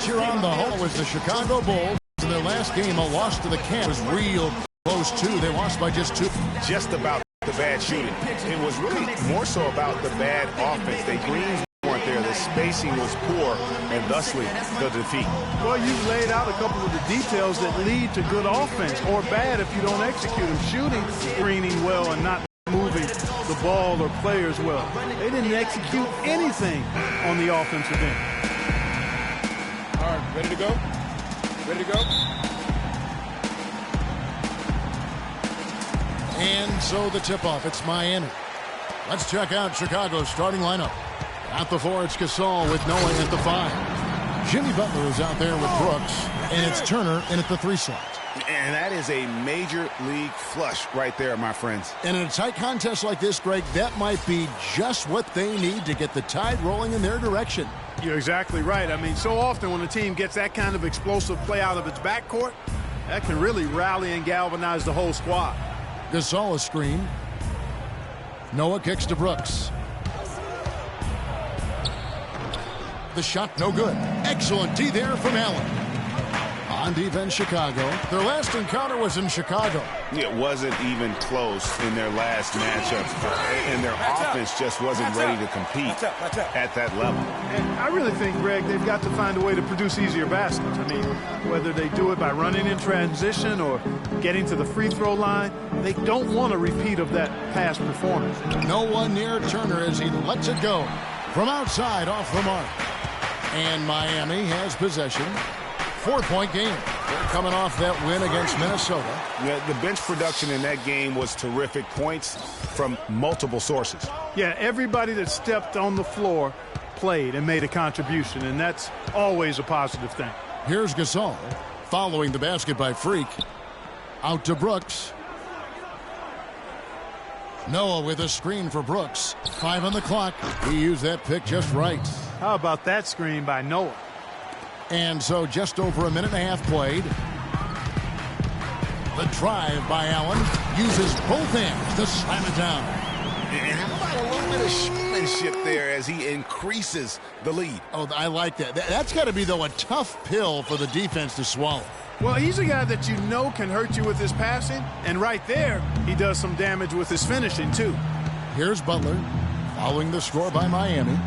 Here on the home was the Chicago Bulls. In their last game, a loss to the Cavs was real close, too. They lost by just 2. Just about the bad shooting. It was really more so about the bad offense. The greens weren't there. The spacing was poor, and thusly the defeat. Well, you've laid out a couple of the details that lead to good offense, or bad if you don't execute them. Shooting, screening well, and not moving the ball or players well. They didn't execute anything on the offensive end. All right, ready to go? Ready to go? And so the tip-off, it's Miami. Let's check out Chicago's starting lineup. At the 4, it's Gasol with Noah at the 5. Jimmy Butler is out there with Brooks, and it's Turner in at the 3 slot. And that is a major league flush right there, my friends. And in a tight contest like this, Greg, that might be just what they need to get the tide rolling in their direction. You're exactly right. I mean, so often when a team gets that kind of explosive play out of its backcourt, that can really rally and galvanize the whole squad. Gasol a screen. Noah kicks to Brooks. The shot no good. Excellent D there from Allen. On defense, Chicago. Their last encounter was in Chicago. It wasn't even close in their last matchup, and their offense just wasn't ready to compete at that level. And I really think, Greg, they've got to find a way to produce easier baskets. I mean, whether they do it by running in transition or getting to the free throw line, they don't want a repeat of that past performance. No one near Turner as he lets it go. From outside, off the mark. And Miami has possession. 4-point game. They're coming off that win against Minnesota. Yeah, the bench production in that game was terrific. Points from multiple sources. Yeah, everybody that stepped on the floor played and made a contribution, and that's always a positive thing. Here's Gasol following the basket by Freak. Out to Brooks. Noah with a screen for Brooks. 5 on the clock. He used that pick just right. How about that screen by Noah? And so just over a minute and a half played. The drive by Allen uses both hands to slam it down. And how about a little bit of showmanship there as he increases the lead? Oh, I like that. That's got to be, though, a tough pill for the defense to swallow. Well, he's a guy that you know can hurt you with his passing, and right there, he does some damage with his finishing, too. Here's Butler following the score by Miami.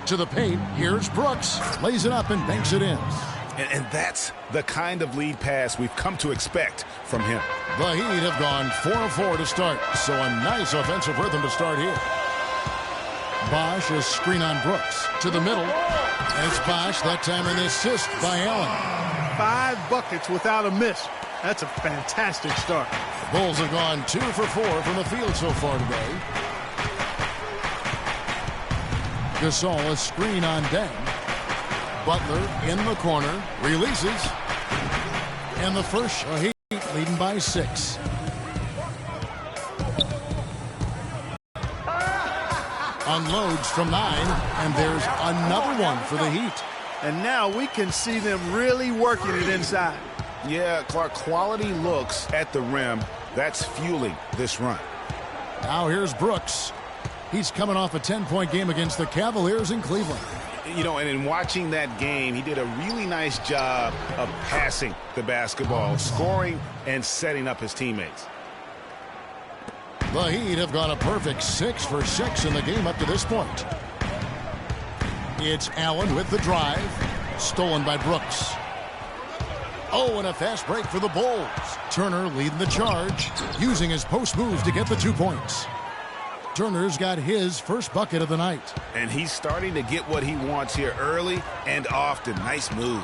To the paint, here's Brooks. Lays it up and banks it in. And that's the kind of lead pass we've come to expect from him. The Heat have gone 4-4 to start, so a nice offensive rhythm to start here. Bosch a screen on Brooks. To the middle. And it's Bosch, that time an assist by Allen. 5 buckets without a miss. That's a fantastic start. The Bulls have gone 2 for 4 from the field so far today. Gasol a screen on Deng. Butler in the corner. Releases. And the first Heat leading by 6. Unloads from 9. And there's another one for the Heat. And now we can see them really working it inside. Yeah, Clark, quality looks at the rim. That's fueling this run. Now here's Brooks. He's coming off a 10-point game against the Cavaliers in Cleveland. You know, and in watching that game, he did a really nice job of passing the basketball, scoring, and setting up his teammates. The Heat have gone a perfect 6 for 6 in the game up to this point. It's Allen with the drive. Stolen by Brooks. Oh, and a fast break for the Bulls. Turner leading the charge, using his post moves to get the 2 points. Turner's got his first bucket of the night. And he's starting to get what he wants here early and often. Nice move.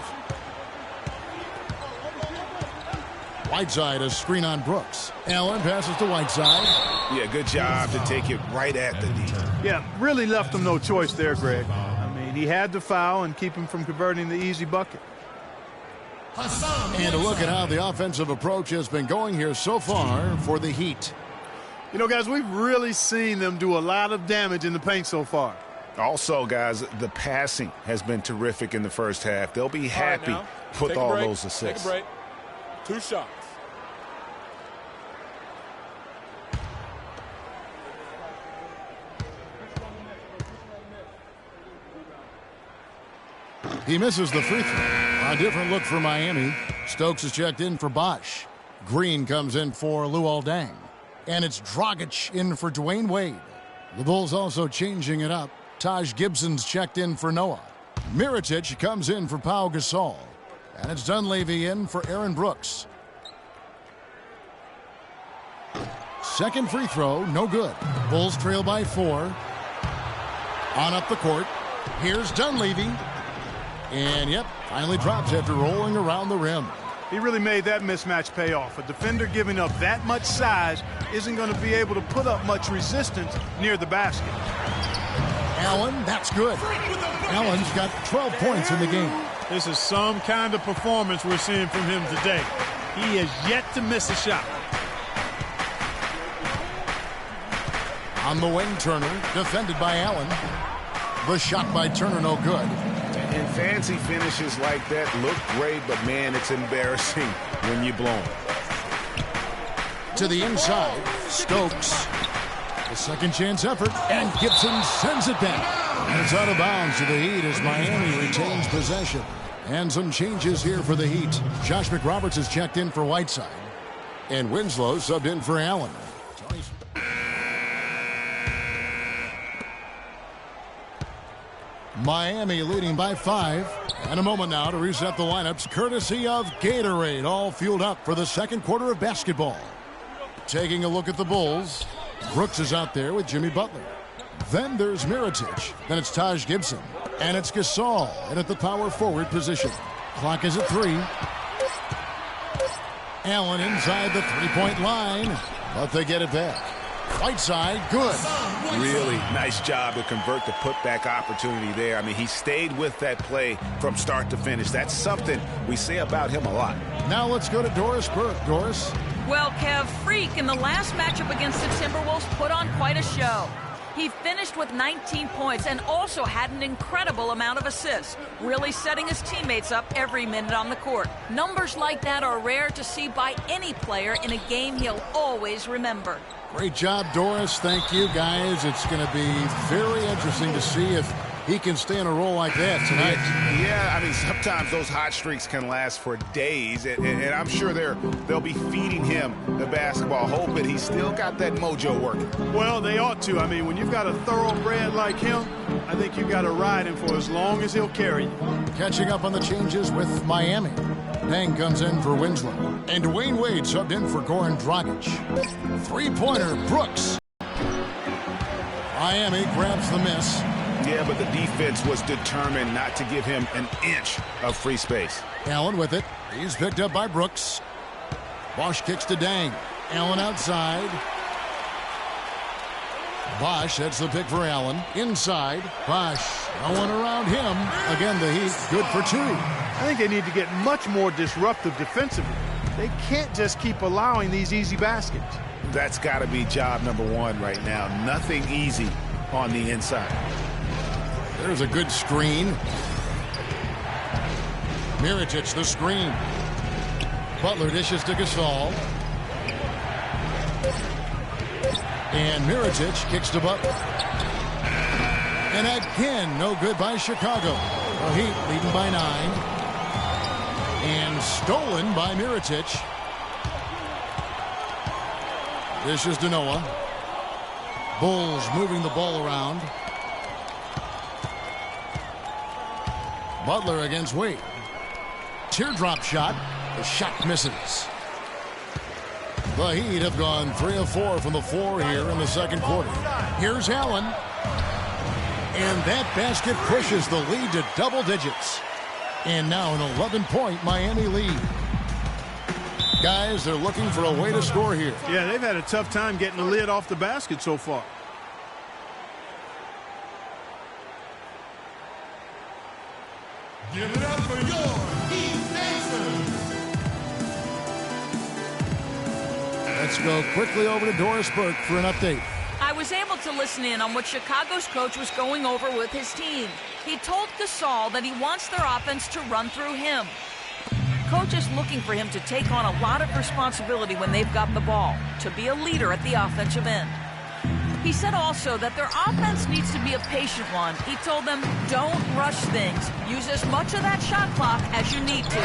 Whiteside a screen on Brooks. Allen passes to Whiteside. Yeah, good job to take it right at the D. Yeah, really left him no choice there, Greg. I mean, he had to foul and keep him from converting the easy bucket. And a look at how the offensive approach has been going here so far for the Heat. You know, guys, we've really seen them do a lot of damage in the paint so far. Also, guys, the passing has been terrific in the first half. They'll be happy with all those assists. Take a break. 2 shots. He misses the free throw. A different look for Miami. Stokes is checked in for Bosch. Green comes in for Luol Deng. And it's Dragic in for Dwayne Wade. The Bulls also changing it up. Taj Gibson's checked in for Noah. Mirotic comes in for Pau Gasol. And it's Dunleavy in for Aaron Brooks. Second free throw, no good. Bulls trail by 4. On up the court. Here's Dunleavy. And, yep, finally drops after rolling around the rim. He really made that mismatch pay off. A defender giving up that much size isn't going to be able to put up much resistance near the basket. Allen, that's good. Allen's got 12 points in the game. This is some kind of performance we're seeing from him today. He has yet to miss a shot. On the wing, Turner, defended by Allen. The shot by Turner, no good. And fancy finishes like that look great, but, man, it's embarrassing when you blow them. To the inside, Stokes. The second chance effort, and Gibson sends it back. And it's out of bounds to the Heat as Miami retains possession. And some changes here for the Heat. Josh McRoberts is checked in for Whiteside. And Winslow subbed in for Allen. Miami leading by 5. And a moment now to reset the lineups courtesy of Gatorade. All fueled up for the second quarter of basketball. Taking a look at the Bulls. Brooks is out there with Jimmy Butler. Then there's Mirotic. Then it's Taj Gibson. And it's Gasol in at the power forward position. Clock is at 3. Allen inside the three-point line. But they get it back. Whiteside, good. Really nice job to convert the putback opportunity there. I mean, he stayed with that play from start to finish. That's something we say about him a lot. Now let's go to Doris Burke. Doris? Well, Kev, Freak in the last matchup against the Timberwolves put on quite a show. He finished with 19 points and also had an incredible amount of assists, really setting his teammates up every minute on the court. Numbers like that are rare to see by any player in a game he'll always remember. Great job, Doris. Thank you, guys. It's going to be very interesting to see if he can stay in a role like that tonight. Yeah, I mean, sometimes those hot streaks can last for days, and I'm sure they'll be feeding him the basketball, hoping he's still got that mojo working. Well, they ought to. I mean, when you've got a thoroughbred like him, I think you've got to ride him for as long as he'll carry you. Catching up on the changes with Miami. Deng comes in for Winslow. And Dwayne Wade subbed in for Goran Dragic. Three-pointer, Brooks. Miami grabs the miss. Yeah, but the defense was determined not to give him an inch of free space. Allen with it. He's picked up by Brooks. Bosch kicks to Deng. Allen outside. Bosch, that's the pick for Allen. Inside. Bosch, no one around him. Again, the Heat, good for 2. I think they need to get much more disruptive defensively. They can't just keep allowing these easy baskets. That's got to be job number 1 right now. Nothing easy on the inside. There's a good screen. Mirotic, the screen. Butler dishes to Gasol. And Mirotic kicks to Butler. And again, no good by Chicago. The Heat leading by 9. And stolen by Mirotic. Dishes to Noah. Bulls moving the ball around. Butler against Wade. Teardrop shot. The shot misses. The Heat have gone 3 of 4 from the floor here in the second quarter. Here's Allen. And that basket pushes the lead to double digits. And now an 11-point Miami lead. Guys, they're looking for a way to score here. Yeah, they've had a tough time getting the lid off the basket so far. Give it up for your Heat Nation. Let's go quickly over to Doris Burke for an update. I was able to listen in on what Chicago's coach was going over with his team. He told Gasol that he wants their offense to run through him. Coach is looking for him to take on a lot of responsibility when they've got the ball, to be a leader at the offensive end. He said also that their offense needs to be a patient one. He told them, don't rush things. Use as much of that shot clock as you need to.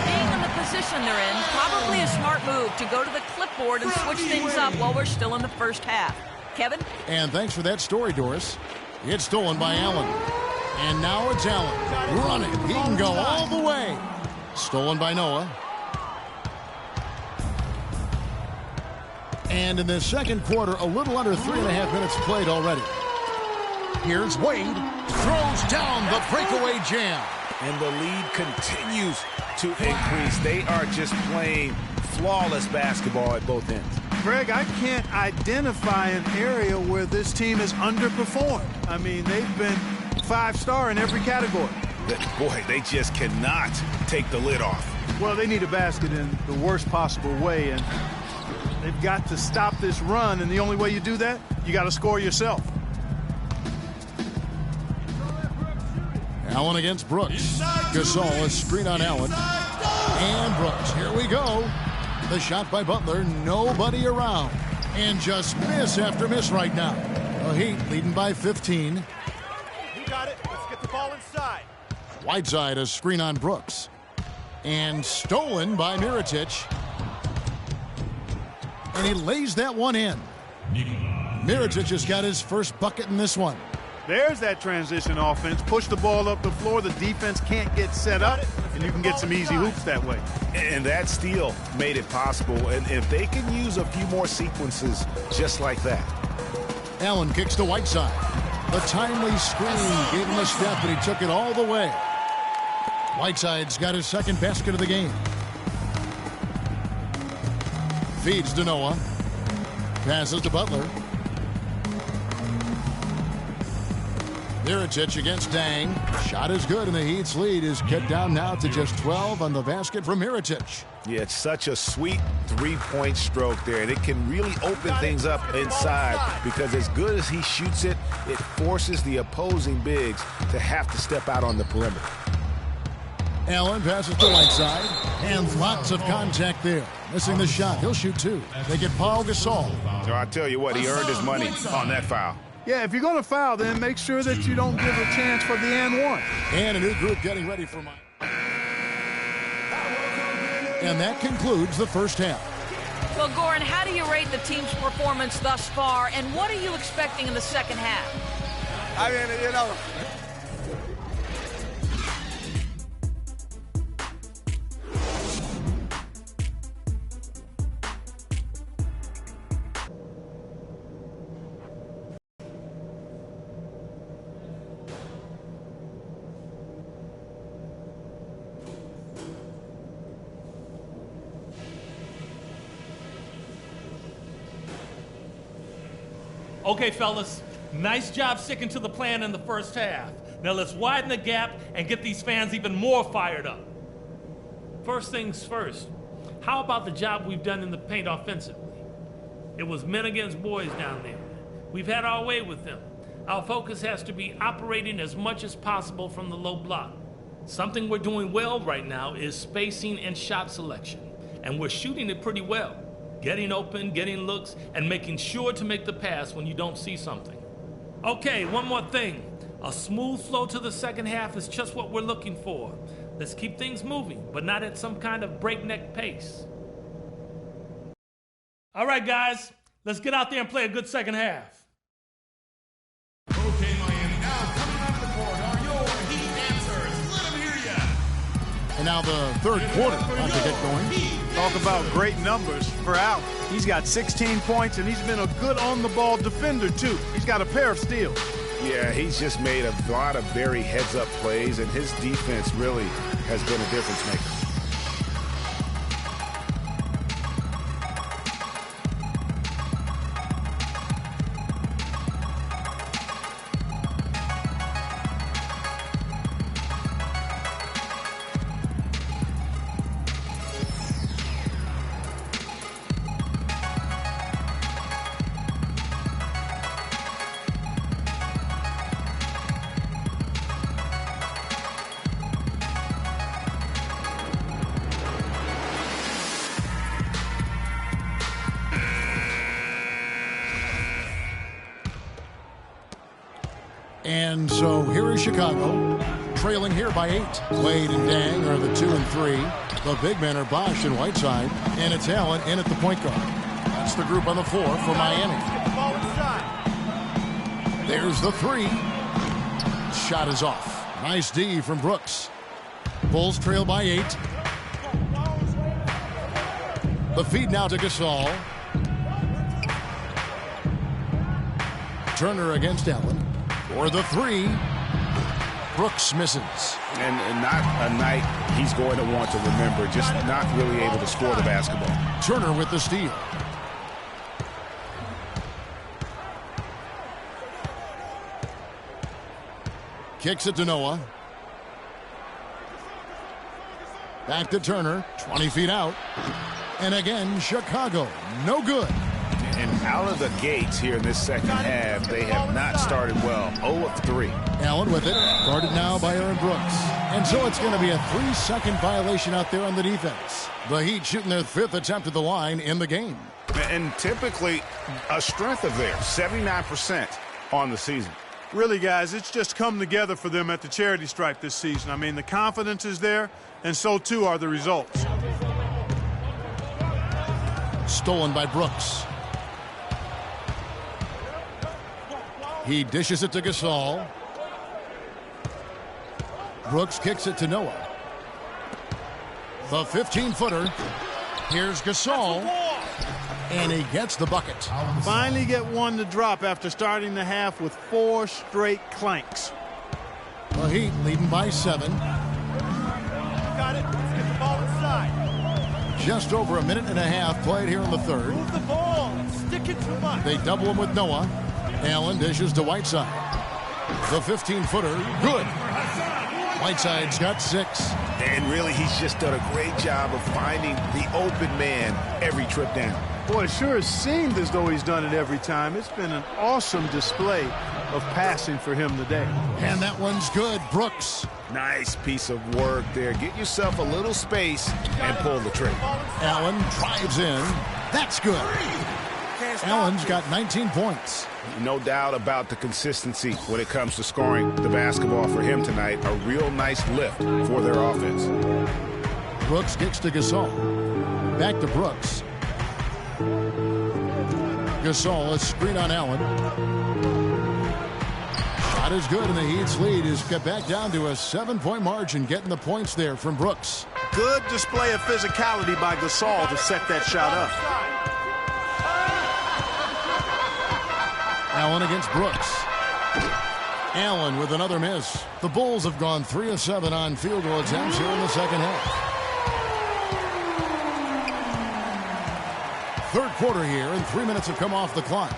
Being in the position they're in, probably a smart move to go to the clipboard and switch things up while we're still in the first half. Kevin? And thanks for that story, Doris. It's stolen by Allen. And now it's Allen running. He can go all the way. Stolen by Noah. And in the second quarter, a little under 3.5 minutes played already. Here's Wade. Throws down the breakaway jam. And the lead continues to increase. They are just playing flawless basketball at both ends. Greg, I can't identify an area where this team has underperformed. I mean, they've been 5-star in every category. Boy, they just cannot take the lid off. Well, they need a basket in the worst possible way, and they've got to stop this run, and the only way you do that, you got to score yourself. Allen against Brooks. Gasol, a screen on Allen. And Brooks, here we go. The shot by Butler, nobody around. And just miss after miss right now. The Heat leading by 15. You got it. Let's get the ball inside. Whiteside, a screen on Brooks. And stolen by Mirotic. And he lays that one in. Mirotic has got his first bucket in this one. There's that transition offense. Push the ball up the floor. The defense can't get set up, and you can get some easy hoops that way. And that steal made it possible. And if they can use a few more sequences just like that. Allen kicks to Whiteside. The timely screen gave him a step, and he took it all the way. Whiteside's got his second basket of the game. Feeds to Noah. Passes to Butler. Mirotic against Dang. Shot is good, and the Heat's lead is cut down now to just 12 on the basket from Mirotic. Yeah, it's such a sweet three-point stroke there, and it can really open things up inside because as good as he shoots it, it forces the opposing bigs to have to step out on the perimeter. Allen passes to Whiteside, and lots of contact there. Missing the shot. He'll shoot two. They get Paul Gasol. So I tell you what, he earned his money on that foul. Yeah, if you're going to foul, then make sure that you don't give a chance for the and one. And a new group getting ready for Mike. And that concludes the first half. Well, Goran, how do you rate the team's performance thus far, and what are you expecting in the second half? I mean, you know, Okay, fellas, nice job sticking to the plan in the first half. Now let's widen the gap and get these fans even more fired up. First things first, how about the job we've done in the paint offensively? It was men against boys down there. We've had our way with them. Our focus has to be operating as much as possible from the low block. Something we're doing well right now is spacing and shot selection, and we're shooting it pretty well. Getting open, getting looks, and making sure to make the pass when you don't see something. Okay, one more thing. A smooth flow to the second half is just what we're looking for. Let's keep things moving, but not at some kind of breakneck pace. All right, guys, let's get out there and play a good second half. Okay, Miami, now coming out of the court are your Heat answers. Let them hear ya. And now the third quarter about to get going. Talk about great numbers for Allen. He's got 16 points, and he's been a good on-the-ball defender, too. He's got a pair of steals. Yeah, he's just made a lot of very heads-up plays, and his defense really has been a difference maker. And so here is Chicago, trailing here by 8. Wade and Dang are the 2 and 3. The big men are Bosch and Whiteside, and it's Allen in at the point guard. That's the group on the floor for Miami. Get the ball inside. There's the 3. Shot is off. Nice D from Brooks. Bulls trail by 8. The feed now to Gasol. Turner against Allen. For the 3. Brooks misses. And not a night he's going to want to remember, just not really able to score the basketball. Turner with the steal. Kicks it to Noah. Back to Turner, 20 feet out. And again, Chicago, no good. And out of the gates here in this second half, they have not started well. 0 of 3. Allen with it, guarded now by Aaron Brooks. And so it's going to be a 3-second violation out there on the defense. The Heat shooting their 5th attempt at the line in the game. And typically a strength of theirs, 79% on the season. Really, guys, it's just come together for them at the charity stripe this season. I mean, the confidence is there, and so too are the results. Stolen by Brooks. He dishes it to Gasol. Brooks kicks it to Noah. The 15-footer. Here's Gasol. And he gets the bucket. Finally get one to drop after starting the half with 4 straight clanks. The Heat leading by 7. Got it. Let's get the ball inside. Just over a minute and a half played here in the third. Move the ball. Stick it too much. They double him with Noah. Allen dishes to Whiteside. The 15-footer, good. Whiteside's got 6. And really, he's just done a great job of finding the open man every trip down. Boy, it sure has seemed as though he's done it every time. It's been an awesome display of passing for him today. And that one's good. Brooks. Nice piece of work there. Get yourself a little space and pull the trigger. Allen drives in. That's good. Allen's got 19 points. No doubt about the consistency when it comes to scoring the basketball for him tonight. A real nice lift for their offense. Brooks gets to Gasol. Back to Brooks. Gasol, a screen on Allen. Shot is good, and the Heat's lead is cut back down to a 7-point margin, getting the points there from Brooks. Good display of physicality by Gasol to set that shot up. Allen against Brooks. Allen with another miss. The Bulls have gone 3 of 7 on field goal attempts here in the second half. Third quarter here, and 3 minutes have come off the clock.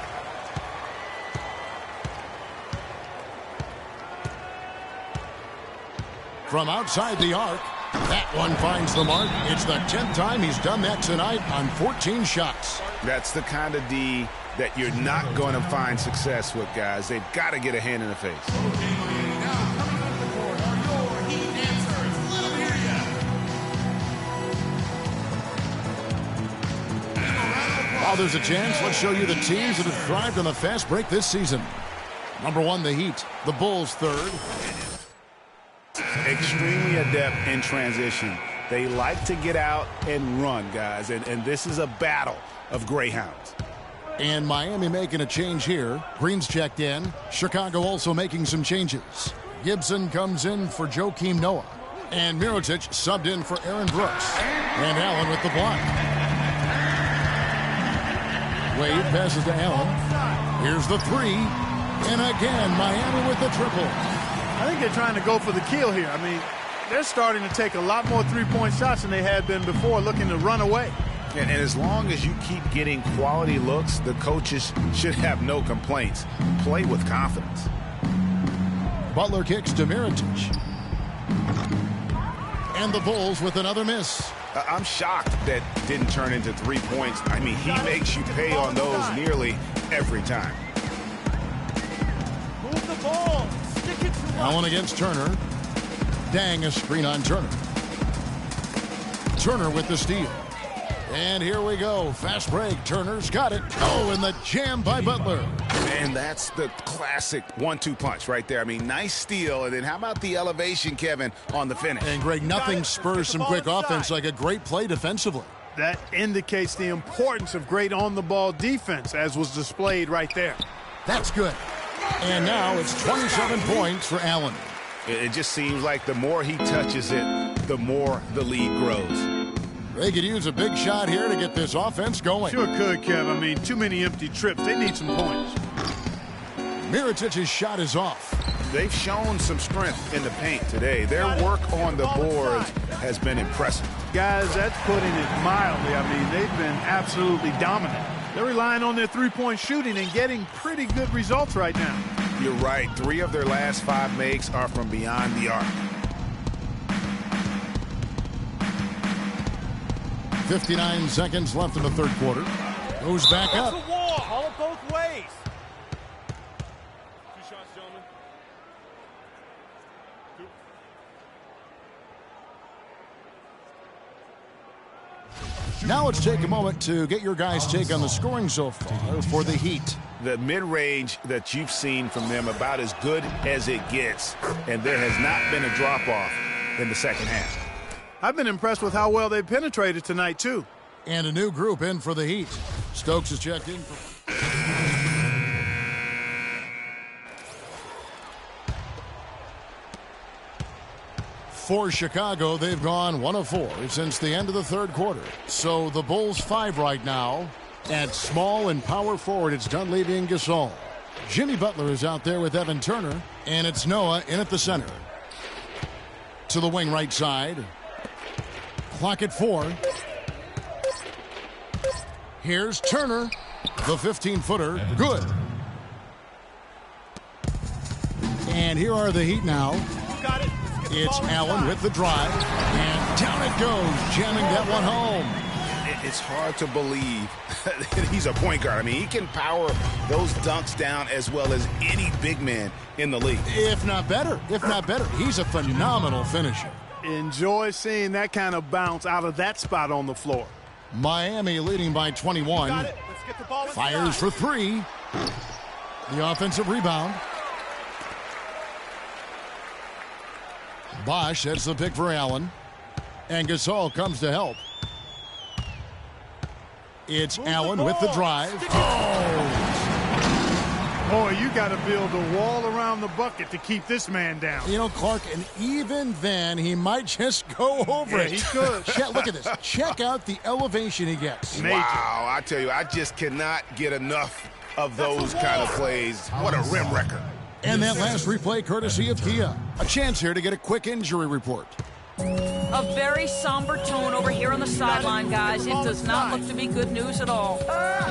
From outside the arc, that one finds the mark. It's the 10th time he's done that tonight on 14 shots. That's the kind of D that you're not going to find success with, guys. They've got to get a hand in the face. Okay, Miami, now coming on the court are your Heat answers. Let them hear ya. While there's a chance, let's show you the teams that have thrived on the fast break this season. Number 1, the Heat. The Bulls third. Extremely adept in transition. They like to get out and run, guys, and this is a battle of greyhounds. And Miami making a change here. Green's checked in. Chicago also making some changes. Gibson comes in for Joakim Noah. And Mirotic subbed in for Aaron Brooks. And Allen with the block. Wade passes to Allen. Here's the 3. And again, Miami with the triple. I think they're trying to go for the kill here. I mean, they're starting to take a lot more three-point shots than they had been before, looking to run away. And as long as you keep getting quality looks, the coaches should have no complaints. Play with confidence. Butler kicks to Mirotic. And the Bulls with another miss. I'm shocked that didn't turn into 3 points. I mean, he makes you pay on those nearly every time. Move the ball. Stick it too much. Allen against Turner. Dang, a screen on Turner. Turner with the steal. And here we go. Fast break. Turner's got it. Oh, and the jam by Butler. And that's the classic 1-2 punch right there. I mean, nice steal, and then how about the elevation, Kevin, on the finish? And, Greg, nothing spurs some quick offense like a great play defensively. That indicates the importance of great on-the-ball defense, as was displayed right there. That's good. And now it's 27 points for Allen. It just seems like the more he touches it, the more the lead grows. They could use a big shot here to get this offense going. Sure could, Kev. I mean, too many empty trips. They need some points. Mirotich's shot is off. They've shown some strength in the paint today. Their work on the boards has been impressive. Guys, that's putting it mildly. I mean, they've been absolutely dominant. They're relying on their three-point shooting and getting pretty good results right now. You're right. 3 of their last 5 makes are from beyond the arc. 59 seconds left in the third quarter. Goes back up. Call it both ways. 2 shots, gentlemen. 2. Now let's take a moment to get your guys' take on the scoring so far for the Heat. The mid-range that you've seen from them about as good as it gets, and there has not been a drop-off in the second half. I've been impressed with how well they've penetrated tonight, too. And a new group in for the Heat. Stokes is checked in. For Chicago, they've gone 1 of 4 since the end of the third quarter. So the Bulls 5 right now. At small and power forward, it's Dunleavy and Gasol. Jimmy Butler is out there with Evan Turner, and it's Noah in at the center. To the wing right side. Clock at 4. Here's Turner. The 15-footer. Good. And here are the Heat now. It's Allen with the drive. And down it goes, jamming that one home. It's hard to believe that he's a point guard. I mean, he can power those dunks down as well as any big man in the league. If not better. He's a phenomenal finisher. Enjoy seeing that kind of bounce out of that spot on the floor. Miami leading by 21. Fires for 3. The offensive rebound. Bosch sets the pick for Allen. And Gasol comes to help. It's Allen with the drive. Boy, you got to build a wall around the bucket to keep this man down. You know, Clark, and even then, he might just go over it. He could. Look at this. Check out the elevation he gets. Major. Wow, I tell you, I just cannot get enough of those kind of plays. What a rim wrecker. And that last replay courtesy of Kia. A chance here to get a quick injury report. A very somber tone over here on the sideline, guys. It does not look to be good news at all.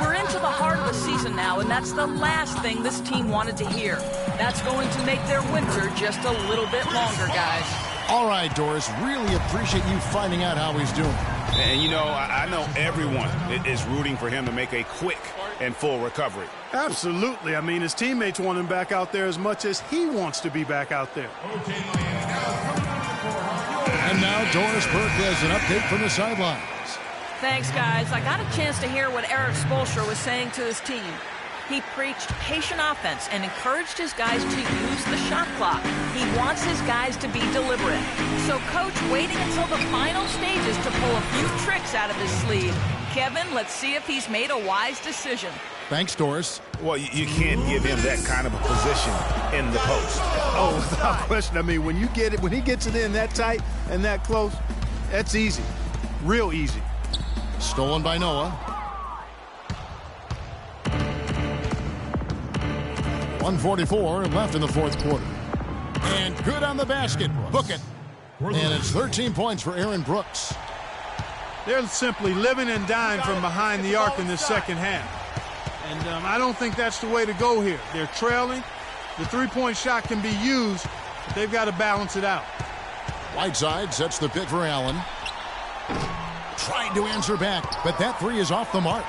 We're into the heart of the season now, and that's the last thing this team wanted to hear. That's going to make their winter just a little bit longer, guys. All right, Doris, really appreciate you finding out how he's doing. And, you know, I know everyone is rooting for him to make a quick and full recovery. Absolutely. I mean, his teammates want him back out there as much as he wants to be back out there. Okay, Miami, now coming on the court are your And now Doris Burke has an update from the sidelines. Thanks, guys. I got a chance to hear what Eric Spoelstra was saying to his team. He preached patient offense and encouraged his guys to use the shot clock. He wants his guys to be deliberate. So Coach waiting until the final stages to pull a few tricks out of his sleeve. Kevin, let's see if he's made a wise decision. Thanks, Doris. Well, you can't give him that kind of a position in the post. Oh, without question. I mean, when he gets it in that tight and that close, that's easy. Real easy. Stolen by Noah. 1:44 left in the fourth quarter. And good on the basket. Book it. And it's 13 points for Aaron Brooks. They're simply living and dying from behind the arc in this second half. And I don't think that's the way to go here. They're trailing. The three-point shot can be used, but they've got to balance it out. Whiteside sets the pick for Allen. Tried to answer back, but that three is off the mark.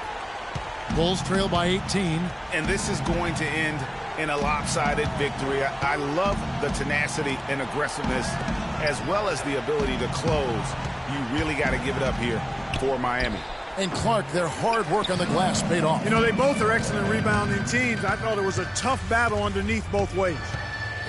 Bulls trail by 18. And this is going to end in a lopsided victory. I love the tenacity and aggressiveness as well as the ability to close. You really got to give it up here for Miami. And Clark, their hard work on the glass paid off. You know, they both are excellent rebounding teams. I thought it was a tough battle underneath both ways.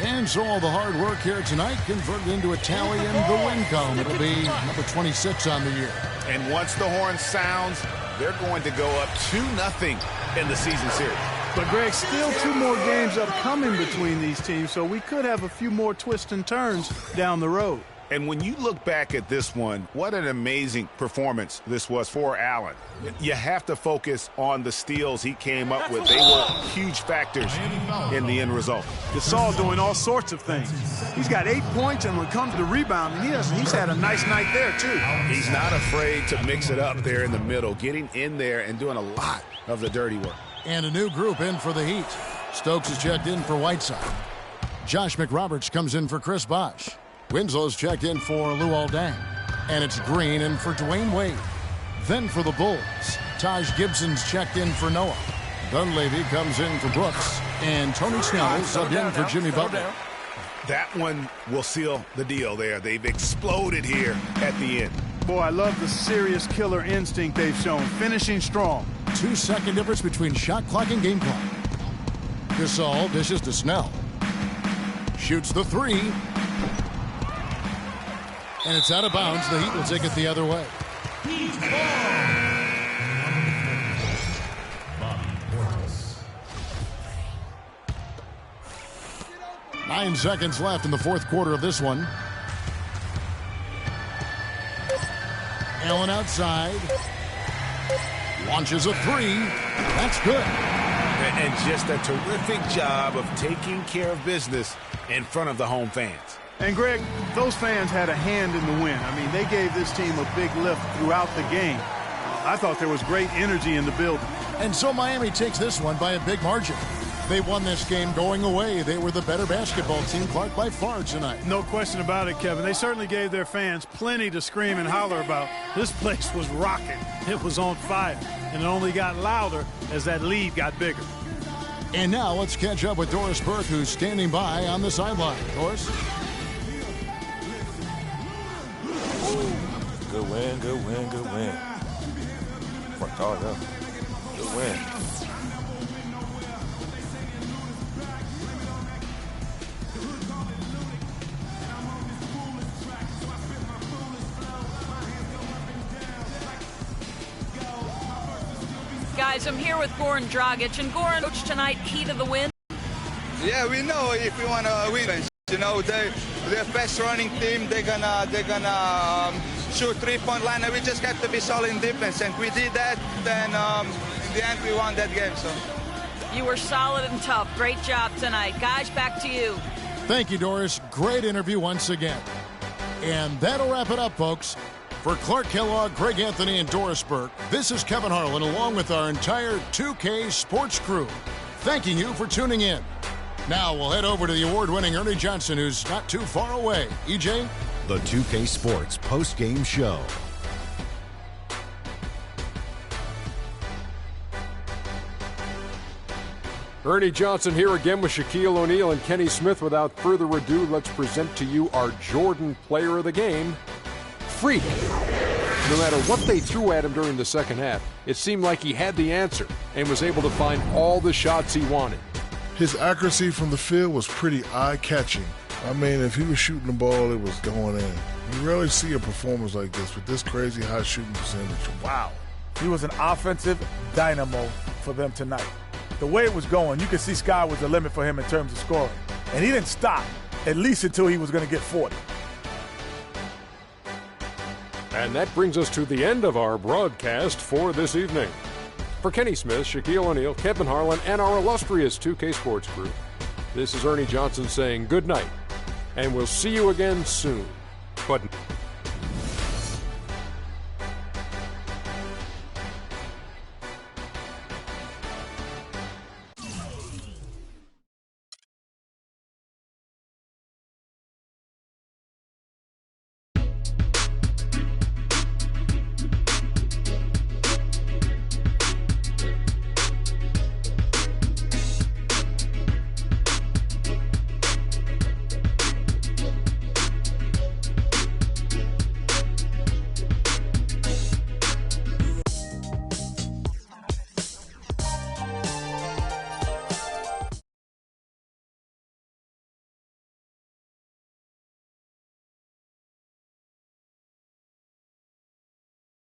And so all the hard work here tonight converted into a tally in the win column. It'll be number 26 on the year. And once the horn sounds, they're going to go up 2-0 in the season series. But, Greg, still 2 more games upcoming between these teams, so we could have a few more twists and turns down the road. And when you look back at this one, what an amazing performance this was for Allen. You have to focus on the steals he came up with. They were huge factors in the end result. Gasol doing all sorts of things. He's got 8 points, and when it comes to rebounding, he's had a nice night there, too. He's not afraid to mix it up there in the middle, getting in there and doing a lot of the dirty work. And a new group in for the Heat. Stokes is checked in for Whiteside. Josh McRoberts comes in for Chris Bosh. Winslow's checked in for Luol Deng. And it's Green in for Dwayne Wade. Then for the Bulls, Taj Gibson's checked in for Noah. Dunleavy comes in for Brooks. And Tony Snell subbed in for Jimmy Butler. That one will seal the deal there. They've exploded here at the end. Boy, I love the serious killer instinct they've shown, finishing strong. 2-second difference between shot clock and game clock. Gasol dishes to Snell. Shoots the 3. And it's out of bounds. The Heat will take it the other way. 9 seconds left in the fourth quarter of this one. Allen outside. Launches a 3. That's good. And just a terrific job of taking care of business in front of the home fans. And, Greg, those fans had a hand in the win. I mean, they gave this team a big lift throughout the game. I thought there was great energy in the building. And so Miami takes this one by a big margin. They won this game going away. They were the better basketball team, Clark, by far tonight. No question about it, Kevin. They certainly gave their fans plenty to scream and holler about. This place was rocking. It was on fire. And it only got louder as that lead got bigger. And now let's catch up with Doris Burke, who's standing by on the sideline. Doris? Good win, good win, good win. Worked hard up. Good win. Guys, I'm here with Goran Dragic. And Goran, coach tonight, key to the win? Yeah, we know if we want to win. You know, they're a fast-running team. They're gonna shoot three-point line, and we just have to be solid in defense. And we did that. Then in the end, we won that game. So you were solid and tough. Great job tonight, guys. Back to you. Thank you, Doris. Great interview once again. And that'll wrap it up, folks. For Clark Kellogg, Greg Anthony, and Doris Burke, this is Kevin Harlan along with our entire 2K Sports crew, thanking you for tuning in. Now we'll head over to the award-winning Ernie Johnson, who's not too far away. EJ? The 2K Sports post-game show. Ernie Johnson here again with Shaquille O'Neal and Kenny Smith. Without further ado, let's present to you our Jordan Player of the Game, Freak. No matter what they threw at him during the second half, it seemed like he had the answer and was able to find all the shots he wanted. His accuracy from the field was pretty eye-catching. I mean, if he was shooting the ball, it was going in. You rarely see a performance like this with this crazy high shooting percentage. Wow. He was an offensive dynamo for them tonight. The way it was going, you could see sky was the limit for him in terms of scoring. And he didn't stop, at least until he was going to get 40. And that brings us to the end of our broadcast for this evening. For Kenny Smith, Shaquille O'Neal, Kevin Harlan, and our illustrious 2K Sports crew, this is Ernie Johnson saying good night, and we'll see you again soon. But